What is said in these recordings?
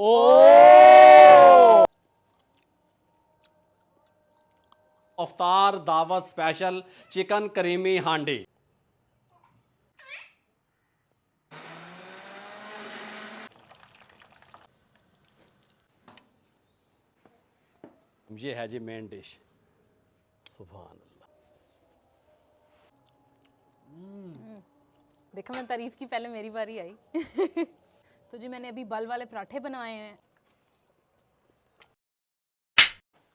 ओ अफ्तार दावत special chicken creamy हांडी। ये है जी मेन डिश। सुभान अल्लाह। देखो मैं तारीफ की, पहले मेरी बारी आई। तो जी मैंने अभी बल वाले पराठे बनाए हैं।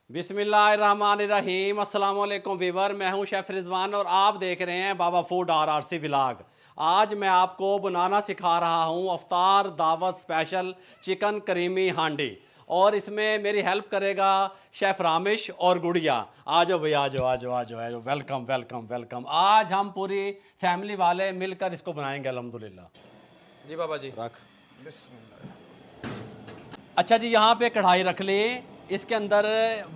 बिस्मिल्लाहिर्रहमानिर्रहीम। अस्सलाम वालेकुम वीवर, मैं हूं शेफ रिजवान और आप देख रहे हैं बाबा फूड RRC व्लॉग। आज मैं आपको बनाना सिखा रहा हूं अफ्तार दावत स्पेशल चिकन करीमी हांडी और इसमें मेरी हेल्प करेगा शेफ रामिश और गुड़िया। आ जाओ भैया, आ जाओ आ जाओ आ जाओ आ जाओ। Welcome welcome welcome. आज हम पूरी फैमिली वाले मिलकर इसको बनाएंगे अल्हम्दुलिल्लाह। जी बाबा जी। रख। अच्छा जी, यहाँ पे कढ़ाई रख ली। इसके अंदर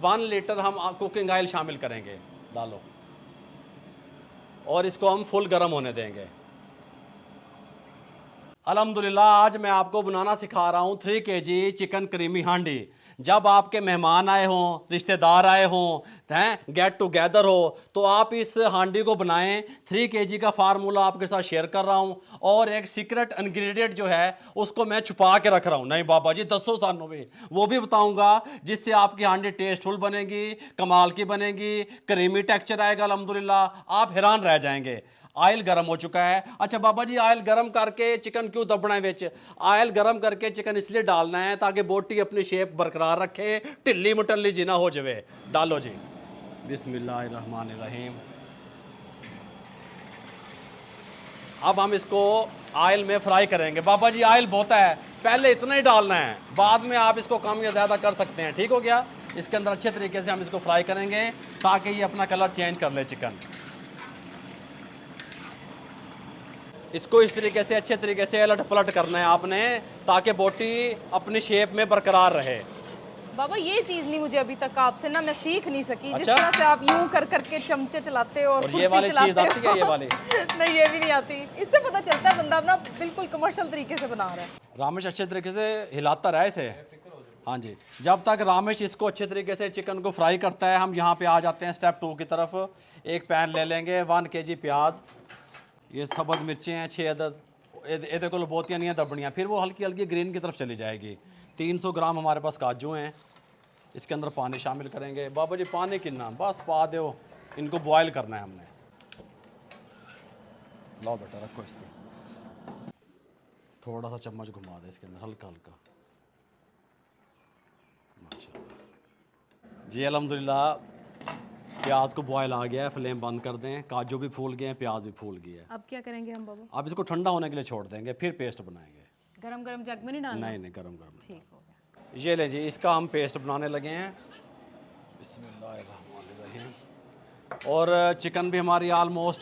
1 लीटर हम कुकिंग ऑयल शामिल करेंगे। डालो और इसको हम फुल गर्म होने देंगे। अल्हम्दुलिल्लाह आज मैं आपको बनाना सिखा रहा हूँ 3 kg चिकन करीमी हांडी। जब आपके मेहमान आए हों, रिश्तेदार आए हों, हैं गेट टुगेदर हो, तो आप इस हांडी को बनाएं। 3 kg का फार्मूला आपके साथ शेयर कर रहा हूँ और एक सीक्रेट इंग्रेडिएंट जो है उसको मैं छुपा के रख रहा हूँ। नहीं बाबा जी, 10 सालों में वो भी बताऊँगा जिससे आपकी हांडी टेस्टफुल बनेगी, कमाल की बनेगी, करीमी टेक्सचर आएगा अल्हम्दुलिल्लाह, आप हैरान रह जाएंगे। आयल गर्म हो चुका है। अच्छा बाबा जी, आयल गर्म करके चिकन क्यों दबना है विच? आयल गर्म करके चिकन इसलिए डालना है ताकि बोटी अपनी शेप बरकरार रखे, ढिल्ली मटल्ली जी ना हो जावे। डालो जी। बिस्मिल्लाहिर्रहमानिर्रहीम। अब हम इसको आयल में फ्राई करेंगे। बाबा जी आयल बहुत है, पहले इतना ही डालना है, बाद में आप इसको कम या ज़्यादा कर सकते हैं। ठीक हो गया। इसके अंदर अच्छे तरीके से हम इसको फ्राई करेंगे ताकि ये अपना कलर चेंज कर ले चिकन। इसको इस तरीके से अच्छे तरीके से अलट पलट करना है आपने ताकि बोटी अपनी शेप में बरकरार रहे। बाबा ये चीज नहीं मुझे अभी तक आपसे ना मैं सीख नहीं सकी। जिस अच्छा? तरह से आप यूं कर करके चमचे चलाते हो और ये वाली खुरपी चीज चलाते आती है, ये वाली? नहीं ये भी नहीं आती। इससे पता चलता है बंदा ना बिल्कुल कमर्शियल तरीके से बना रहा है। रामेश अच्छे तरीके से हिलाता रहा इसे। हाँ जी। जब तक रामेश इसको अच्छे तरीके से चिकन को फ्राई करता है, हम यहाँ पे आ जाते हैं स्टेप 2 की तरफ। एक पैन ले लेंगे, 1 kg प्याज, ये सब्ज़ मिर्चें हैं 6 अदद। ये को बहुतियाँ नहीं है दबड़ियाँ, फिर वो हल्की हल्की ग्रीन की तरफ चली जाएगी। 300 ग्राम हमारे पास काजू हैं। इसके अंदर पानी शामिल करेंगे। बाबा जी पानी कितना? बस पा दो, इनको बॉयल करना है हमने। लो बेटा रखो इसको, थोड़ा सा चम्मच घुमा दे इसके अंदर हल्का हल्का। माशाल्लाह जी, अल्हम्दुलिल्लाह प्याज को बॉयल आ गया है। फ्लेम बंद कर दें। काजू भी फूल गए हैं, प्याज भी फूल गया है। अब क्या करेंगे हम बाबा? अब इसको ठंडा होने के लिए छोड़ देंगे, फिर पेस्ट बनाएंगे। गरम गरम जग में नहीं डालना? नहीं नहीं, गरम गरम। ठीक हो गया। ये ले जी, इसका हम पेस्ट बनाने लगे हैं। बिस्मिल्लाहिर्रहमानिर्रहीम। और चिकन भी हमारी आलमोस्ट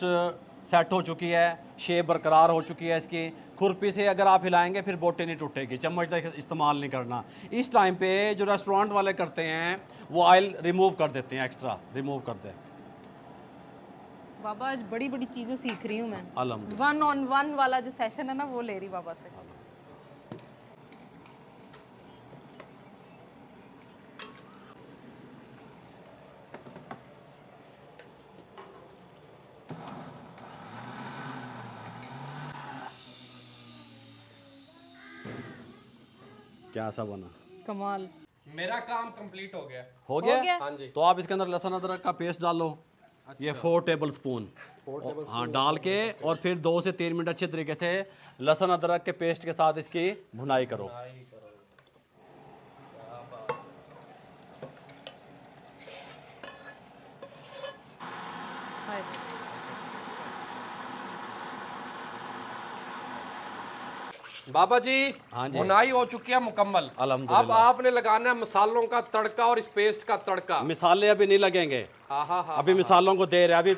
सेट हो चुकी है, शेप बरकरार हो चुकी है इसकी। खुरपी से अगर आप हिलाएंगे फिर बोटी नहीं टूटेगी, चम्मच तक इस्तेमाल नहीं करना। इस टाइम पे जो रेस्टोरेंट वाले करते हैं वो ऑयल रिमूव कर देते हैं, एक्स्ट्रा रिमूव कर दें। बाबा आज बड़ी बड़ी चीजें सीख रही हूँ मैं। अल्हम्दुलिल्लाह। 1-on-1 वाला जो सेशन है ना वो ले रही बाबा से। क्या सा बना? कमाल। मेरा काम कंप्लीट हो गया। हो गया? गया? हाँ जी। तो आप इसके अंदर लहसुन अदरक का पेस्ट डालो। ये 4 टेबल स्पून हाँ डाल के और फिर 2 से 3 मिनट अच्छे तरीके से लहसुन अदरक के पेस्ट के साथ इसकी भुनाई करो। हाय। बाबा जी हाँ जी। भुनाई हो चुकी है मुकम्मल। अल्हम्दुलिल्लाह। अब आपने लगाना है मसालों का तड़का और इस पेस्ट का तड़का। मिसाले अभी नहीं लगेंगे, हाँ हाँ हाँ। अभी मिसालों को देर है, अभी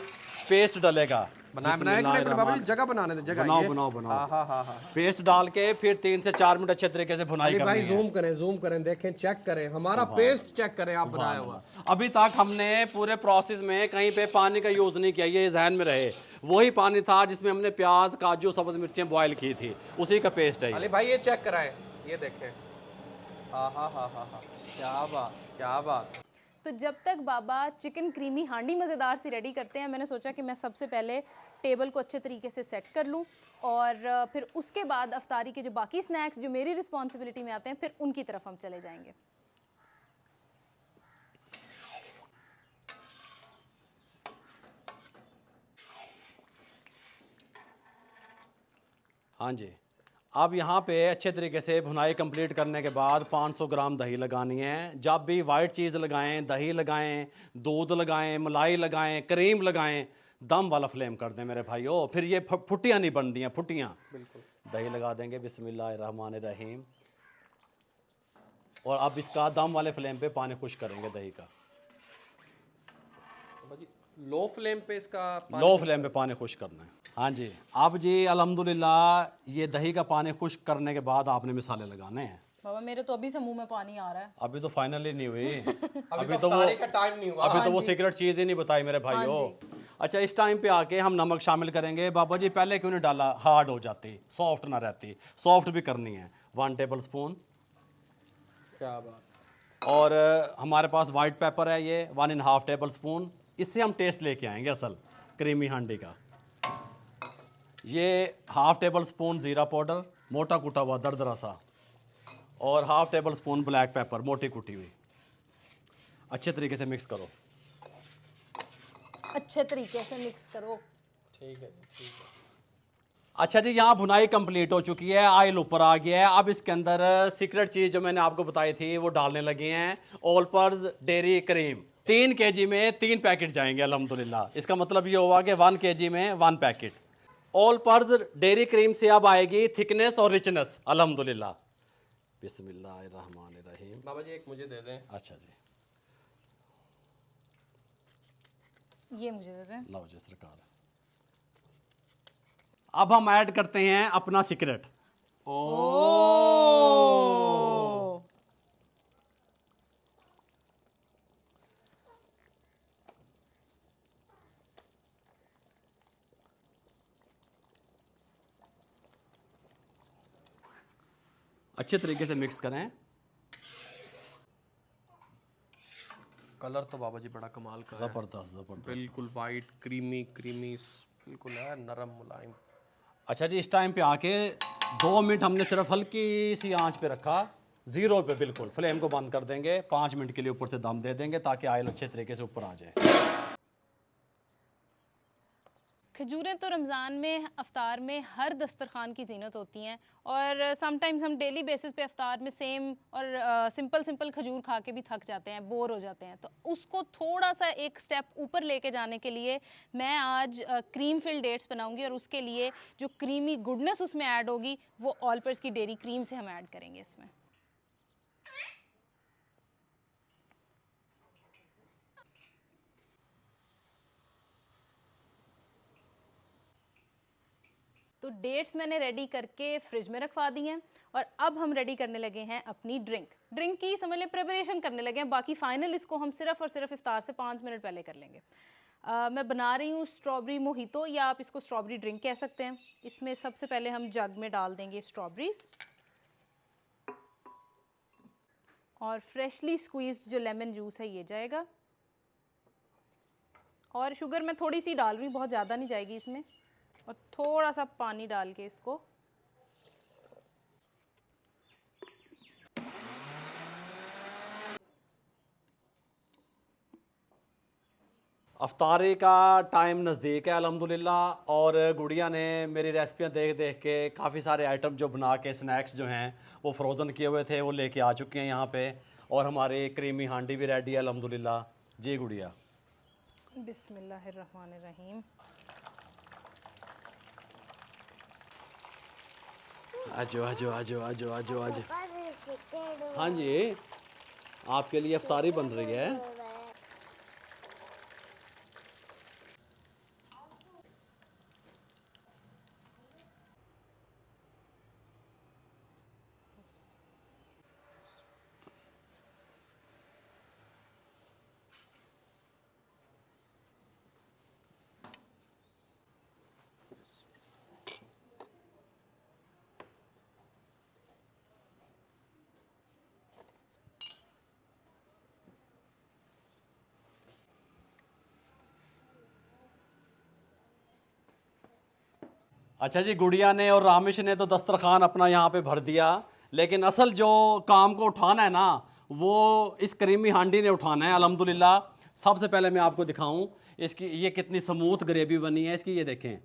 पेस्ट डलेगा। बनाए बाबा जी, जगह बनाने दे, जगह बनाओ ये। बनाओ बनाओ। हाँ हाँ हाँ हाँ। पेस्ट डाल के फिर 3 से 4 मिनट अच्छे तरीके से भुनाई अली भाई करनी है। जूम करें, देखें, चेक करें हमारा पेस्ट, चेक करें आप बनाया हुआ। अभी तक हमने पूरे प्रोसेस में कहीं पे पानी का यूज नहीं किया, ये जहन में रहे। वही पानी था जिसमें हमने प्याज, काजू, सब्ज मिर्चें बॉयल की थी, उसी का पेस्ट है ये। अली भाई ये चेक कराएं, ये देखें आहा हा हा हा, क्या बात क्या बात। तो जब तक बाबा चिकन क्रीमी हांडी मज़ेदार सी रेडी करते हैं, मैंने सोचा कि मैं सबसे पहले टेबल को अच्छे तरीके से सेट कर लूं और फिर उसके बाद अफ्तारी के जो बाकी स्नैक्स जो मेरी रिस्पॉन्सिबिलिटी में आते हैं फिर उनकी तरफ हम चले जाएंगे। हाँ जी। अब यहाँ पे अच्छे तरीके से भुनाई कंप्लीट करने के बाद 500 ग्राम दही लगानी है। जब भी वाइट चीज़ लगाएं, दही लगाएं, दूध लगाएं, मलाई लगाएं, क्रीम लगाएं, दम वाला फ्लेम कर दें मेरे भाइयों, फिर ये फुट्टियाँ नहीं बनती हैं, फुट्टियाँ। बिल्कुल। दही लगा देंगे, बिस्मिल्लाहिर्रहमानिर्रहीम। और अब इसका दम वाले फ्लेम पे पानी खुश करेंगे दही का। बाबा जी लो फ्लेम पे इसका लो फ्लेम पे पानी खुश करना है। हाँ जी। अब जी अल्हम्दुलिल्लाह ये दही का पानी खुश करने के बाद आपने मिसाले लगाने हैं। बाबा मेरे तो अभी से मुंह में पानी आ रहा है। अभी तो फाइनली नहीं हुई। अभी तो अफ्तारी का टाइम नहीं हुआ। अभी तो वो सीक्रेट चीज़ ही नहीं बताई मेरे भाइयों। अच्छा, इस टाइम पे आके हम नमक शामिल करेंगे। बाबा जी पहले क्यों नहीं डाला, हार्ड हो जाती, सॉफ्ट ना रहती। सॉफ्ट भी करनी है। 1 टेबल स्पून। क्या बात। और हमारे पास वाइट पेपर है ये 1.5 टेबल स्पून। इससे हम टेस्ट लेके आएंगे असल क्रीमी हांडी का। ये 1/2 टेबल स्पून ज़ीरा पाउडर, मोटा कूटा हुआ दरदरा सा। और 1/2 टेबल स्पून ब्लैक पेपर, मोटी कुटी हुई। अच्छे तरीके से मिक्स करो। अच्छे तरीके से मिक्स करो। ठीक है जी, ठीक है। अच्छा जी, यहाँ भुनाई कंप्लीट हो चुकी है, ऑयल ऊपर आ गया है। अब इसके अंदर सीक्रेट चीज़ जो मैंने आपको बताई थी वो डालने लगे हैं। All purse dairy cream 3 kg में 3 पैकेट जाएंगे अल्हम्दुलिल्लाह। इसका मतलब ये हुआ कि 1 kg में 1 packet. All purse dairy cream से अब आएगी थिकनेस और रिचनेस अल्हम्दुलिल्लाह। बिस्मिल्लाहिर्रहमानिर्रहीम। बाबा जी एक मुझे दे दें। अच्छा जी, ये मुझे दे दें। लो जी सरकार। अब हम ऐड करते हैं अपना सीक्रेट। ओ अच्छे तरीके से मिक्स करें। कलर तो बाबा जी बड़ा कमाल का है। ज़बरदस्त ज़बरदस्त। बिल्कुल वाइट क्रीमी क्रीमी बिल्कुल है, नरम मुलायम। अच्छा जी, इस टाइम पे आके 2 मिनट हमने सिर्फ हल्की सी आंच पे रखा, 0 पे बिल्कुल। फ्लेम को बंद कर देंगे, 5 मिनट के लिए ऊपर से दम दे देंगे ताकि ऑयल अच्छे तरीके से ऊपर आ जाए। खजूरें तो रमज़ान में अफ्तार में हर दस्तरखान की ज़ीनत होती हैं और समटाइम्स हम डेली बेसिस पे अफ्तार में सेम और सिंपल खजूर खा के भी थक जाते हैं, बोर हो जाते हैं। तो उसको थोड़ा सा एक स्टेप ऊपर लेके जाने के लिए मैं आज क्रीम फिल डेट्स बनाऊंगी और उसके लिए जो क्रीमी गुडनेस उसमें ऐड होगी वो ऑल पर्स की डेयरी क्रीम से हम ऐड करेंगे इसमें। तो डेट्स मैंने रेडी करके फ्रिज में रखवा दी हैं और अब हम रेडी करने लगे हैं अपनी ड्रिंक की समझ लें प्रिपरेशन करने लगे हैं। बाकी फाइनल इसको हम सिर्फ और सिर्फ इफ्तार से 5 मिनट पहले कर लेंगे। मैं बना रही हूँ स्ट्रॉबेरी मोहितो या आप इसको स्ट्रॉबेरी ड्रिंक कह सकते हैं। इसमें सबसे पहले हम जग में डाल देंगे स्ट्रॉबेरीज और फ्रेशली स्क्वीज्ड जो लेमन जूस है ये जाएगा और शुगर मैं थोड़ी सी डाल रही हूँ, बहुत ज़्यादा नहीं जाएगी इसमें। और थोड़ा सा पानी डाल के इसको अफ्तारी का टाइम नज़दीक है अल्हम्दुलिल्लाह। और गुड़िया ने मेरी रेसिपियाँ देख देख के काफ़ी सारे आइटम जो बना के स्नैक्स जो हैं वो फ्रोज़न किए हुए थे वो लेके आ चुके हैं यहाँ पे। और हमारी क्रीमी हांडी भी रेडी है अल्हम्दुलिल्लाह। जी गुड़िया। बिस्मिल्लाहिर्रहमानिर्रहीम। आजो आजो आजो आजो आजो आजो। हाँ जी, आपके लिए अफ्तारी बन रही है। अच्छा जी, गुड़िया ने और रामिश ने तो दस्तरखान अपना यहाँ पे भर दिया, लेकिन असल जो काम को उठाना है ना वो इस करीमी हांडी ने उठाना है अल्हम्दुलिल्लाह। सबसे पहले मैं आपको दिखाऊं इसकी ये कितनी स्मूथ ग्रेवी बनी है इसकी, ये देखें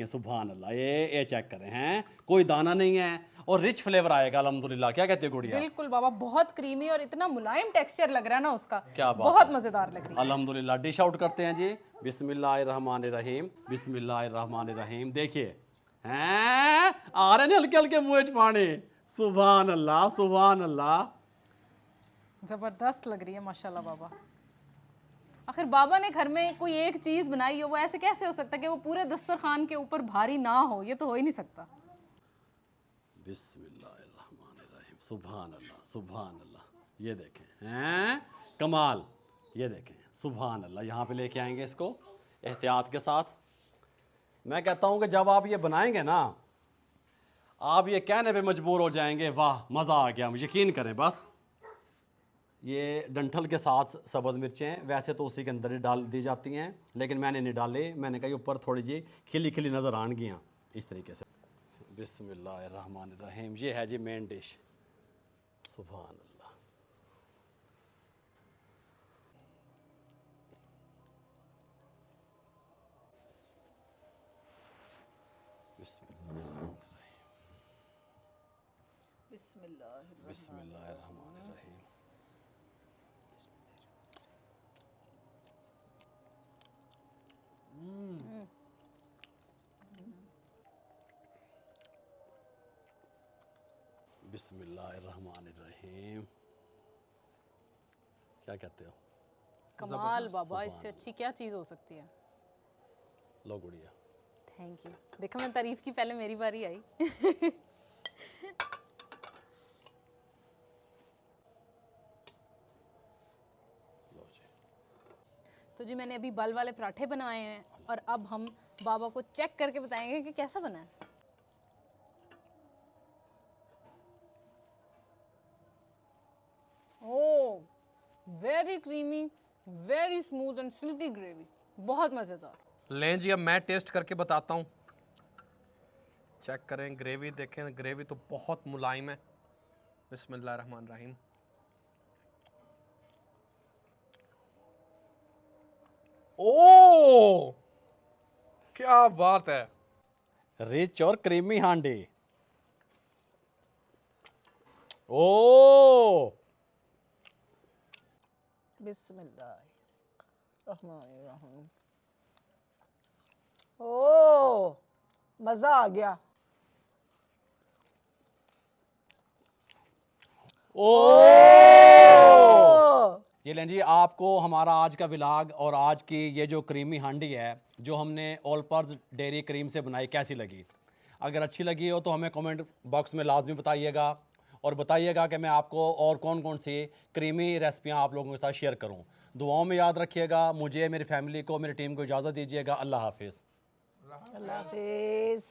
सुभान अल्लाह, ये चेक करें हैं, कोई दाना नहीं है और रिच फ्लेवर आएगा अल्हम्दुलिल्लाह। क्या कहते हो गुड़िया? बिल्कुल बाबा, बहुत क्रीमी और इतना मुलायम टेक्सचर लग रहा है ना उसका, क्या बात बहुत है। मजेदार लग रही है। अल्हम्दुलिल्लाह। डिश आउट करते हैं जी, बिस्मिल्लाहिर्रहमानिर्रहीम, बिस्मिल्लाहिर्रहमानिर्रहीम। देखिए हैं, आ रहे हैं हल्के हल्के मुंह च पानी। सुभान अल्लाह, सुभान अल्लाह। जबरदस्त लग रही है माशाल्लाह बाबा। आखिर बाबा ने घर में कोई एक चीज बनाई हो, वो ऐसे कैसे हो सकता है कि वो पूरे दस्तरखान के ऊपर भारी ना हो? ये तो हो ही नहीं सकता। बिस्मिल्लाहिर्रहमानिर्रहीम, सुभान अल्लाह, सुभान अल्लाह। ये देखें हैं, कमाल। ये देखें सुभान अल्लाह। यहाँ पे लेके आएंगे इसको एहतियात के साथ। मैं कहता हूँ कि जब आप ये बनाएंगे ना, आप ये कहने पे मजबूर हो जाएंगे वाह मज़ा आ गया। यकीन करें बस। ये डंठल के साथ सब्ज़ मिर्चें वैसे तो उसी के अंदर ही डाल दी जाती हैं, लेकिन मैंने नहीं डाले। मैंने कहा ऊपर थोड़ी जी खिली खिली नज़र आन गया इस तरीके से। बिस्मिल्लाहिर्रहमानिर्रहीम। ये है जी मेन डिश। सुभान अल्लाह। बिस्मिल्लाहिर्रहमानिर्रहीम। बिस्मिल्लाहिर्रहमानिर्रहीम। क्या कहते हो? कमाल बाबा, इससे अच्छी क्या चीज हो सकती है? लो गुड़िया। Thank you. देखा, मैं तारीफ की, पहले मेरी बारी आई। लो जी। तो जी मैंने अभी बल वाले पराठे बनाए हैं और अब हम बाबा को चेक करके बताएंगे कि कैसा बना है। Oh, very creamy, very smooth and silky gravy, बहुत मजेदार। लें जी, अब मैं टेस्ट करके बताता हूँ। चेक करें, ग्रेवी देखें, ग्रेवी तो बहुत मुलायम है। बिस्मिल्लाहिर्रहमानिर्रहीम। ओ, क्या बात है। रिच और क्रीमी हांडी। ओ बिस्मिल्लाहिर्रहमानिर्रहीम। ओ, मजा आ गया। ये लें जी, आपको हमारा आज का व्लॉग और आज की ये जो क्रीमी हांडी है जो हमने ऑल पर्स डेयरी क्रीम से बनाई कैसी लगी? अगर अच्छी लगी हो तो हमें कमेंट बॉक्स में लाजमी बताइएगा और बताइएगा कि मैं आपको और कौन कौन सी क्रीमी रेसिपियाँ आप लोगों के साथ शेयर करूँ। दुआओं में याद रखिएगा। मुझे, मेरी फैमिली को, मेरी टीम को इजाज़त दीजिएगा। अल्लाह हाफिज़। अल्लाह हाफिज़।